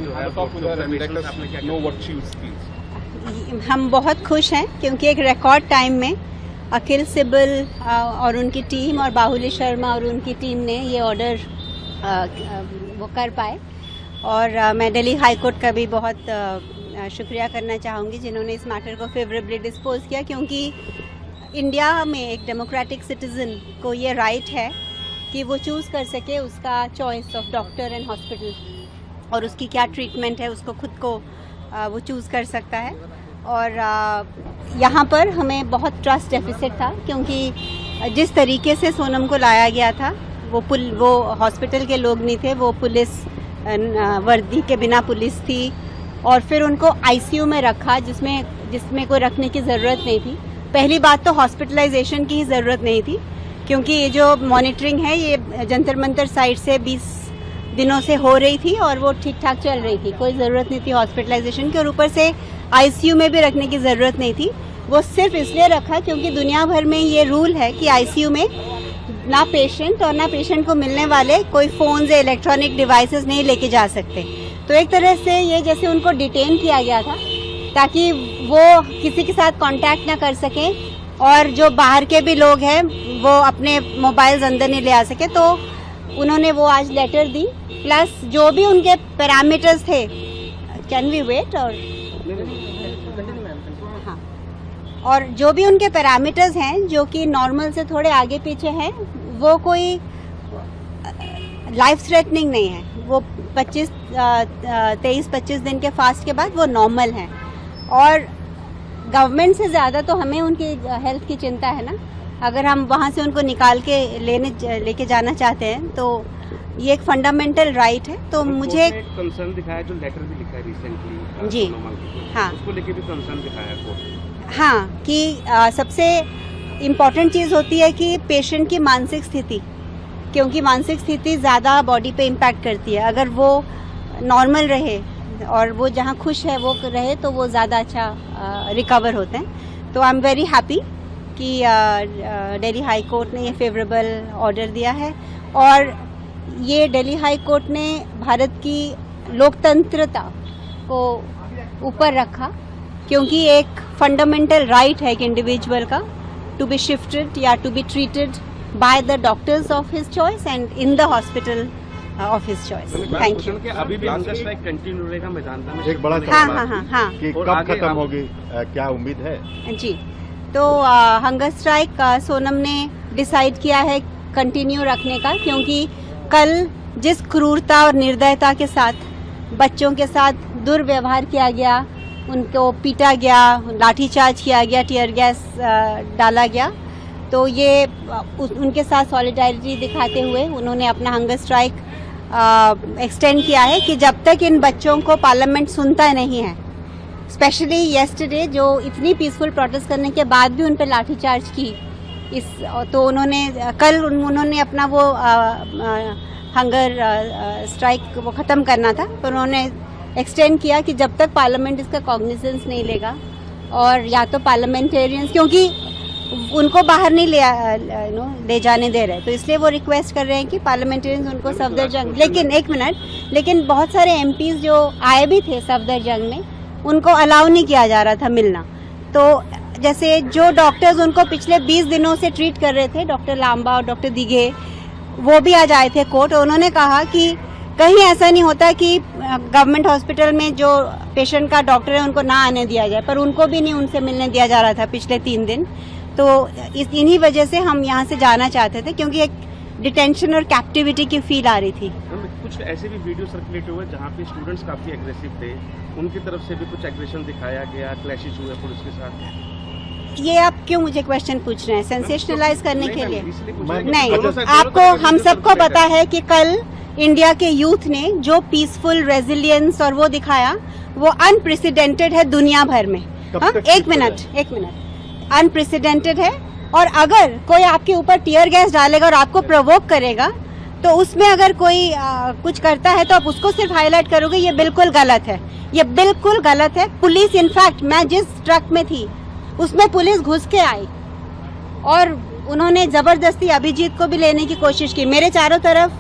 जो है हम बहुत खुश हैं क्योंकि एक रिकॉर्ड टाइम में अखिल सिब्बल और उनकी टीम और बाहुली शर्मा और उनकी टीम ने ये ऑर्डर वो कर पाए। और मैं दिल्ली हाई कोर्ट का भी बहुत शुक्रिया करना चाहूँगी जिन्होंने इस मैटर को फेवरेबली डिस्पोज किया, क्योंकि इंडिया में एक डेमोक्रेटिक सिटीज़न को ये राइट है कि वो चूज़ कर सके उसका choice of doctor and hospital, और उसकी क्या ट्रीटमेंट है उसको खुद को वो चूज़ कर सकता है। और यहाँ पर हमें बहुत ट्रस्ट डेफिसिट था, क्योंकि जिस तरीके से सोनम को लाया गया था वो हॉस्पिटल के लोग नहीं थे, वो पुलिस वर्दी के बिना पुलिस थी, और फिर उनको आईसीयू में रखा जिसमें कोई रखने की ज़रूरत नहीं थी। पहली बात तो हॉस्पिटलाइजेशन की ही ज़रूरत नहीं थी, क्योंकि ये जो मॉनिटरिंग है ये जंतर मंतर साइड से 20 दिनों से हो रही थी और वो ठीक ठाक चल रही थी, कोई ज़रूरत नहीं थी हॉस्पिटलाइजेशन की, और ऊपर से आईसीयू में भी रखने की ज़रूरत नहीं थी। वो सिर्फ इसलिए रखा क्योंकि दुनिया भर में ये रूल है कि आईसीयू में ना पेशेंट और ना पेशेंट को मिलने वाले कोई फ़ोन्स या इलेक्ट्रॉनिक डिवाइसेस नहीं लेके जा सकते। तो एक तरह से ये जैसे उनको डिटेन किया गया था ताकि वो किसी के साथ कांटेक्ट ना कर सकें, और जो बाहर के भी लोग हैं वो अपने मोबाइल्स अंदर नहीं ले आ सके। तो उन्होंने वो आज लेटर दी, प्लस जो भी उनके पैरामीटर्स थे। Can we wait? हाँ, और जो भी उनके पैरामीटर्स हैं जो कि नॉर्मल से थोड़े आगे पीछे हैं, वो कोई लाइफ थ्रेटनिंग नहीं है, वो 23-25 दिन के फास्ट के बाद वो नॉर्मल हैं। और गवर्नमेंट से ज़्यादा तो हमें उनकी हेल्थ की चिंता है ना। अगर हम वहाँ से उनको निकाल के लेके जाना चाहते हैं तो ये एक फंडामेंटल राइट है। तो मुझे कंसर्न दिखाया, जो लेटर भी लिखा है रिसेंटली जी, हाँ, उसको लेके भी कंसर्न दिखाया कोर्ट। हाँ, कि सबसे इम्पॉर्टेंट चीज़ होती है कि पेशेंट की मानसिक स्थिति, क्योंकि मानसिक स्थिति ज़्यादा बॉडी पे इम्पैक्ट करती है। अगर वो नॉर्मल रहे और वो जहाँ खुश है वो रहे तो वो ज़्यादा अच्छा रिकवर होते हैं। तो आई एम वेरी हैप्पी कि दिल्ली हाई कोर्ट ने ये फेवरेबल ऑर्डर दिया है, और ये दिल्ली हाई कोर्ट ने भारत की लोकतंत्रता को ऊपर रखा, क्योंकि एक फंडामेंटल राइट है एक इंडिविजुअल का टू बी शिफ्टेड या to be treated by the doctors of his choice and in the hospital of his choice. Thank you. अभी भी हंगर स्ट्राइक कंटिन्यू रहेगा मैदान में? एक बड़ा हाँ कि कब खत्म होगी, क्या उम्मीद है? जी, तो हंगर स्ट्राइक सोनम ने डिसाइड किया है कंटिन्यू रखने का, क्योंकि कल जिस क्रूरता और निर्दयता के साथ बच्चों के साथ दुर्व्यवहार किया गया, उनको पीटा गया, लाठीचार्ज किया गया, टीयर गैस डाला गया, तो ये उनके साथ सॉलिडारिटी दिखाते हुए उन्होंने अपना हंगर स्ट्राइक एक्सटेंड किया है कि जब तक इन बच्चों को पार्लियामेंट सुनता नहीं है। स्पेशली येस्टरडे जो इतनी पीसफुल प्रोटेस्ट करने के बाद भी उन पर लाठीचार्ज की, तो उन्होंने अपना वो हंगर स्ट्राइक वो ख़त्म करना था, पर उन्होंने एक्सटेंड किया कि जब तक पार्लियामेंट इसका कॉग्निजेंस नहीं लेगा, और या तो पार्लियामेंटेरियंस, क्योंकि उनको बाहर नहीं ले जाने दे रहे, तो इसलिए वो रिक्वेस्ट कर रहे हैं कि पार्लियामेंटेरियंस उनको सफदरजंग, लेकिन बहुत सारे एमपीज जो आए भी थे सफदरजंग में, उनको अलाउ नहीं किया जा रहा था मिलना। तो जैसे जो डॉक्टर्स उनको पिछले 20 दिनों से ट्रीट कर रहे थे, डॉक्टर लांबा और डॉक्टर दिघे, वो भी आज आए थे कोर्ट। उन्होंने कहा कि कहीं ऐसा नहीं होता कि गवर्नमेंट हॉस्पिटल में जो पेशेंट का डॉक्टर है उनको ना आने दिया जाए, पर उनको भी नहीं उनसे मिलने दिया जा रहा था पिछले 3 दिन। तो इन्हीं वजह से हम यहाँ से जाना चाहते थे, क्योंकि एक डिटेंशन और कैप्टिविटी की फील आ रही थी। कुछ ऐसे भी वीडियो सर्कुलेट हुए जहाँ पे स्टूडेंट्स काफी एग्रेसिव थे, उनकी तरफ से भी कुछ एग्रेशन दिखाया गया, क्लैशेस हुए पुलिस के साथ। ये आप क्यों मुझे क्वेश्चन पूछ रहे हैं? सेंसेशनलाइज करने के लिए नहीं, आपको हम सबको पता है कि कल इंडिया के यूथ ने जो पीसफुल रेजिलियंस और वो दिखाया, वो अनप्रेसिडेंटेड है दुनिया भर में। एक मिनट, अनप्रेसिडेंटेड है। और अगर कोई आपके ऊपर टीयर गैस डालेगा और आपको प्रोवोक करेगा, तो उसमें अगर कोई कुछ करता है तो आप उसको सिर्फ हाईलाइट करोगे, ये बिल्कुल गलत है, ये बिल्कुल गलत है। पुलिस, इनफैक्ट मैं जिस ट्रक में थी उसमें पुलिस घुस के आई और उन्होंने जबरदस्ती अभिजीत को भी लेने की कोशिश की। मेरे चारों तरफ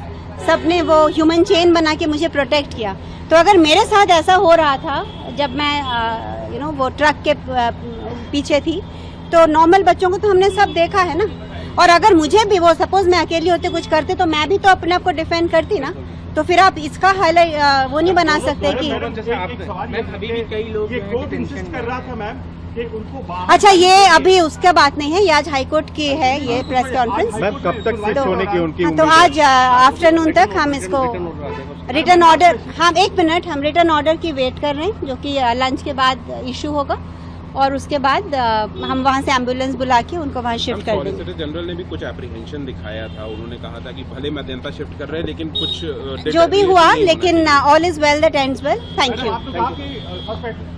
सबने वो ह्यूमन चेन बना के मुझे प्रोटेक्ट किया। तो अगर मेरे साथ ऐसा हो रहा था जब मैं वो ट्रक के पीछे थी, तो नॉर्मल बच्चों को तो हमने सब देखा है ना। और अगर मुझे भी वो सपोज मैं अकेली होते कुछ करते तो मैं भी तो अपने आप को डिफेंड करती ना। तो फिर आप इसका हाईलाइट वो नहीं बना सकते कि अच्छा ये अभी उसका बात नहीं है, ये आज हाईकोर्ट की है ये प्रेस कॉन्फ्रेंस। मैम कब तक शिफ्ट होने की उनकी तो आज आफ्टरनून तक हम इसको रिटर्न ऑर्डर, हम 1 मिनट, हम रिटर्न ऑर्डर की वेट कर रहे हैं जो कि लंच के बाद इशू होगा और उसके बाद हम वहाँ से एम्बुलेंस बुला के उनको वहाँ शिफ्ट कर देंगे। सॉलिसिटर जनरल ने भी कुछ एप्रीहेंशन दिखाया था, उन्होंने कहा था कि भले मध्यंता शिफ्ट कर रहे हैं लेकिन कुछ जो भी हुआ, लेकिन all is well that ends well. Thank you.